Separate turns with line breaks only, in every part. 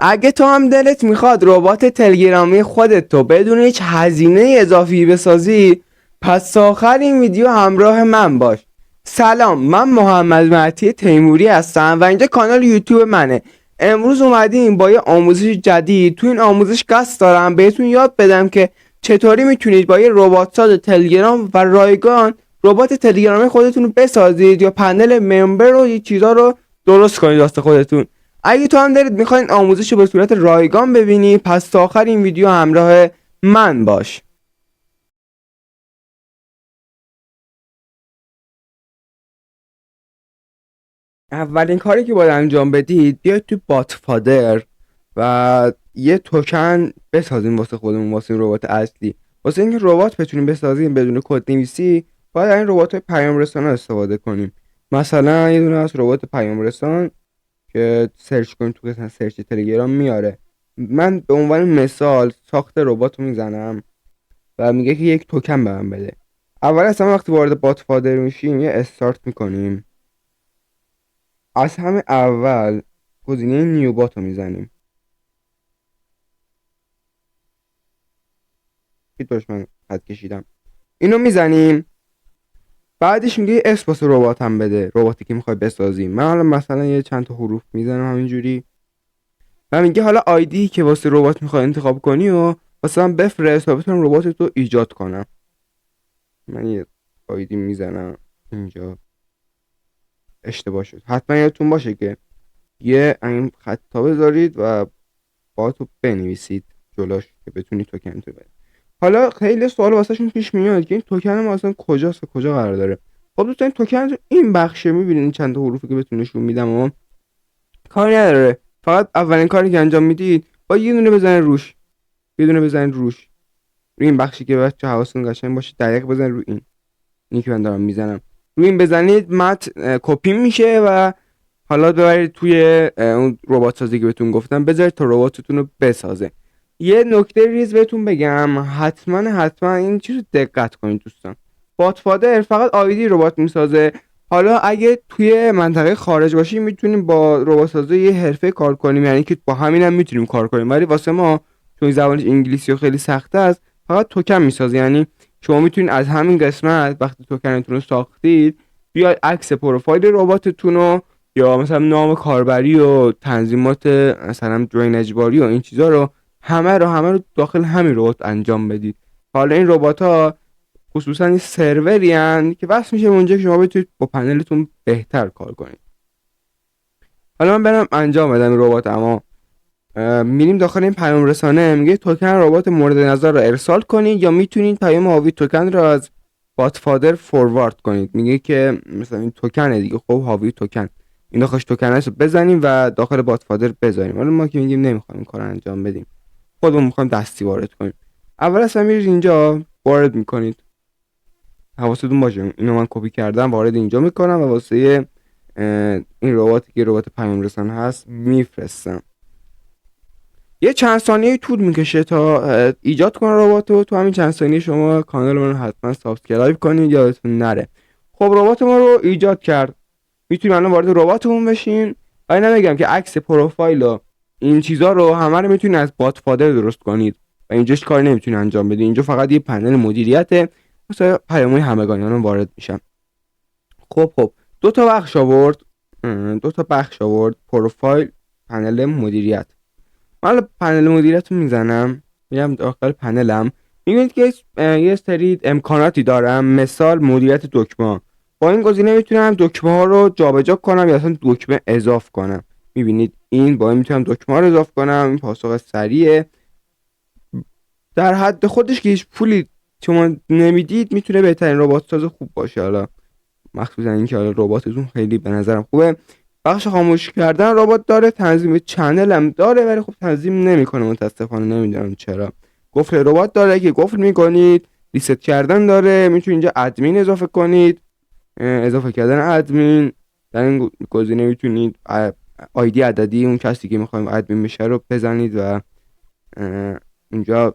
اگه تو هم دلت میخواد ربات تلگرامی خودت تو بدون هیچ هزینه اضافی بسازی، پس تا آخر این ویدیو همراه من باش. سلام، من محمد مهدی تیموری هستم و اینجا کانال یوتیوب منه. امروز اومدیم با یه آموزش جدید. تو این آموزش قصد دارم بهتون یاد بدم که چطوری میتونید با یه ربات ساز تلگرام و رایگان ربات تلگرامی خودتون رو بسازید یا پنل ممبر و یه چیزا رو درست کنید واسه خودتون. اگه تو هم دارید میخواین آموزش رو به صورت رایگان ببینی، پس تا آخر این ویدیو همراه من باش. اولین کاری که باید انجام بدید، بیاید تو باتفادر و یه توکن بسازیم واسه خودمون، واسه این ربات اصلی. واسه اینکه ربات بتونیم بسازیم بدون کد نویسی، باید این ربات پیام رسان استفاده کنیم. مثلا یه دونه از ربات پیام رسان که سرچ کنیم تو قسمت سرچ تلگرام میاره. من به عنوان مثال ساخت ربات رو میزنم و میگه که یک توکن به من بده. اول اصلا وقتی وارد باتفادر میشیم یه استارت میکنیم. از همه اول گزینه نیو بات رو میزنیم. من خط کشیدم، اینو میزنیم. بعدش میگه اسم واسه ربات هم بده، رباتی که میخوای بسازیم. من حالا مثلا یه چند تا حروف میزنم همینجوری و میگه حالا آیدی که واسه ربات میخوای انتخاب کنی و واسه من بفرست تا بتونم رباتت رو ایجاد کنم. من یه آیدی میزنم اینجا. اشتباه شد، حتما یادتون باشه که یه این خطا بذارید و باتو بنویسید جلوش که بتونی توکن تو بدید. حالا خیلی سوال واسهشون پیش میاد که این توکن ما اصلا کجاست، کجا قرار داره. خب دوستان این توکن تو این بخشه میبینید چند تا حروفی که بهتون نشون میدم و کاری نداره. فقط اولین کاری که انجام میدید با یه دونه بزنید روش، یه دونه بزنید روی این بخشی که بچه حواستون قشنگ باشه دقیق بزنید روی اینی که من دارم میزنم. روی این بزنید متن کپی میشه و حالا ببرید توی اون ربات سازی که بهتون گفتم بذارید تا رباتتون رو بسازه. یه نکته ریز بهتون بگم، حتما این چیز رو دقت کنید دوستان. باتفادر فقط آیدی ربات میسازه. حالا اگه توی منطقه خارج باشیم میتونیم با ربات سازی یه حرفه کار کنیم، یعنی که با همین هم میتونیم کار کنیم، ولی واسه ما چون زبانش انگلیسی و خیلی سخته است فقط توکن میسازه. یعنی شما میتونید از همین قسمت وقتی توکنتون رو ساختید بیاید عکس پروفایل رباتتون رو یا مثلا نام کاربری و تنظیمات مثلا جوین اجباری و این چیزا رو همه رو داخل همین ربات انجام بدید. حالا این ربات ها خصوصا این سروری ان که واسه میشه اونجا که شما بتونید با پنلتون بهتر کار کنید. حالا من برم انجام بدم این ربات. اما میریم داخل این پیام رسانه، میگه توکن ربات مورد نظر رو ارسال کنید یا میتونید پیام حاوی توکن رو از باتفادر فوروارد کنید. میگه که مثلا این توکنه دیگه، خب حاوی توکن این داخلش توکنش رو بزنیم و داخل باتفادر بذاریم. حالا ما که میگیم نمیخوایم این کارو انجام بدیم، خودمون میخوایم دستی وارد کنیم. اول اصلا میرید اینجا وارد میکنید. حواستون باشه اینو من کپی کردم وارد اینجا میکنم و واسه این رباتی که ربات پیام رسان هست میفرستم. یه چند ثانیه طول میکشه تا ایجاد کنه رباتو. تو همین چند ثانیه شما کانال من رو حتما سابسکرایب کنید یادتون نره. خب ربات ما رو ایجاد کرد، میتونیم الان وارد رباتمون بشین. و اینا میگم که عکس پروفایل و این چیزا رو همه رو میتونید از باتفادر درست کنید و اینجاش کار نمیتونید انجام بدید. اینجا فقط یه پنل مدیریته، مثلا پیام‌های همگانیان وارد میشن. خب دو تا بخش آورد پروفایل، پنل مدیریت. من پنل مدیریت رو میزنم، میرم داخل پنلم، میبینید که یه سری امکاناتی دارم. مثال مدیریت دکمه. با این گزینه میتونم دکمه ها رو جابجا کنم یا اصلا دکمه اضاف کنم. میبینید این با این میتونم دکمه ها رو اضاف کنم. این پاسخ سریعه در حد خودش که هیچ پولی شما نمیدید. میتونه بهترین ربات ساز خوب باشه. حالا مخصوصا اینکه حالا رباتتون خیلی به نظرم خوبه. بخش خاموش کردن ربات داره، تنظیم چنل هم داره ولی خب تنظیم نمیکنه متاسفانه، نمیدونم چرا. قفل ربات داره که قفل میکنید. ریست کردن داره، میتونید اینجا ادمین اضافه کنید. اضافه کردن ادمین در این گزینه میتونید آیدی عددی اون کسی که میخوایم ادمین بشه رو بزنید و اینجا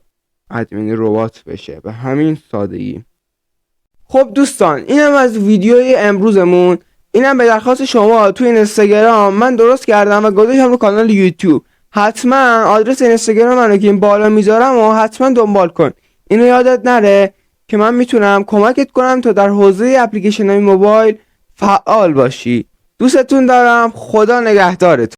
ادمین ربات بشه به همین سادگی. خب دوستان اینم از ویدیوی امروزمون. اینم به درخواست شما تو این اینستاگرام من درست کردم و گذاشتم رو کانال یوتیوب. حتما آدرس اینستاگرام منو که این بالا میذارم و حتما دنبال کن. اینو یادت نره که من میتونم کمکت کنم تا در حوزه اپلیکیشن های موبایل فعال باشی. دوستتون دارم. خدا نگهدارتون.